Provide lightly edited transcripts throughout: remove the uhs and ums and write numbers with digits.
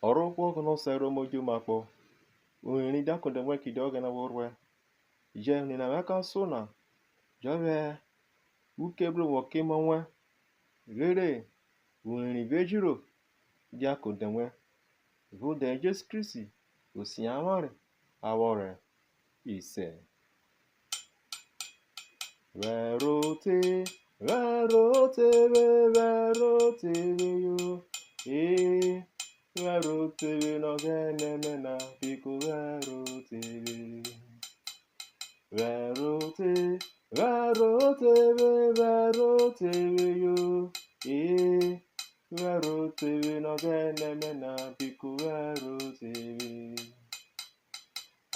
Ọrụkwọ no sero moju makpo. Unini dako de weki doge na worwe. Je ni na meka sona. Jove ukebru woke monwe. Rere unini vejiro. Diako de we. Vude Jesus Christi. Osiamare. Awore. Ise. Verote. Verote. Verote. Yo. Verote no genemena biko verote. Verote, verote, verote yo. Verote no genemena biko verote.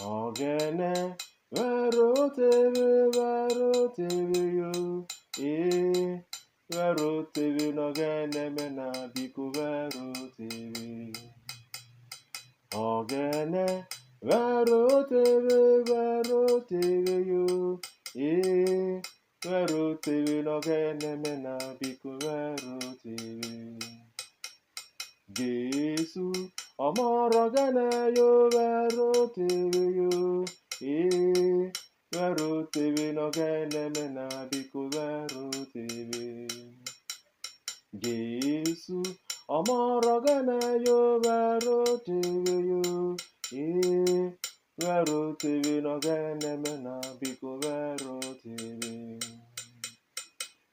Ogene, verote, verote yo. Verote no genemena biko verote. Ogene, verote yo. Verote no genemena biko verote. Jesu, amara gene yo verote yo. Verote no genemena biko verote. Jesu, amara gene yo verote yo. Verote no genemena biko verote.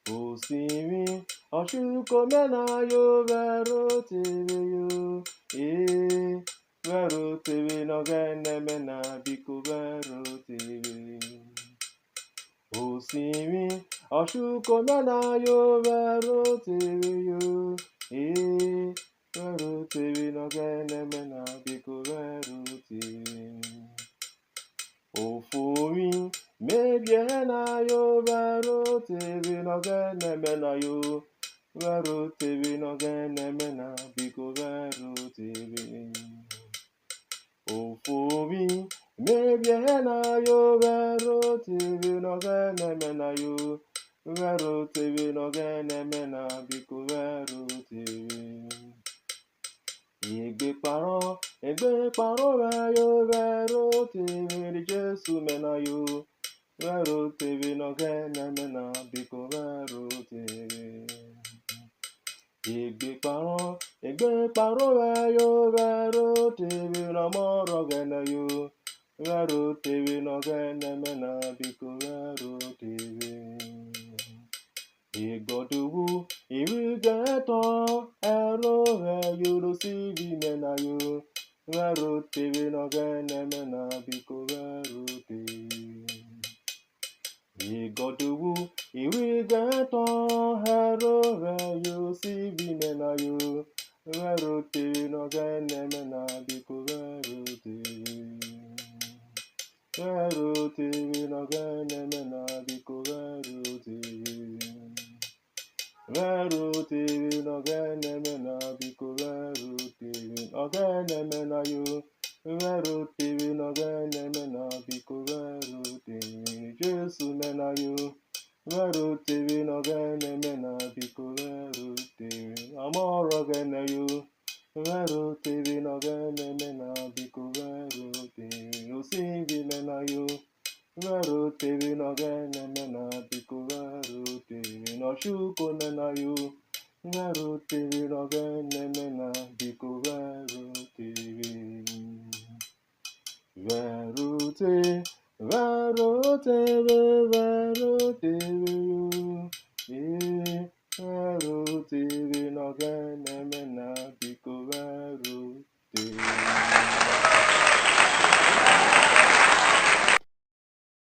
Osimi, ashuko mena yo verote yo. Verote no genemena biko verote. Osimi, ashuko mena yo verote yo. Verote no genemena biko verote. Ofumi, mebiena yo verote no genemena yo. Verote no genemena biko verote. Ofumi, mebiena yo verote no genemena yo. Verote no genemena biko verote. Egbe paro yo verote di Jesu mena yo. Verote no genemena biko verote. Egbe paro yo verote no moro gene yo. Verote no genemena biko verote. Igoduwu irigeto ero yuru sivi mena yo. Verote no genemena biko verote. Igoduwu irigeto ero yuru sivi mena yo. Verote no genemena biko verote. Verote no genemena biko verote. Verote no genemena biko verote. No genemena yo. Verote no genemena biko verote. Jesu mena yo. Verote no genemena biko verote. Amoro gene yo. Verote no genemena biko verote. Osingi mena yo. Verote no genemena biko verote. No shuko mena yo. Verote no genemena biko verote. Verote, verote, verote.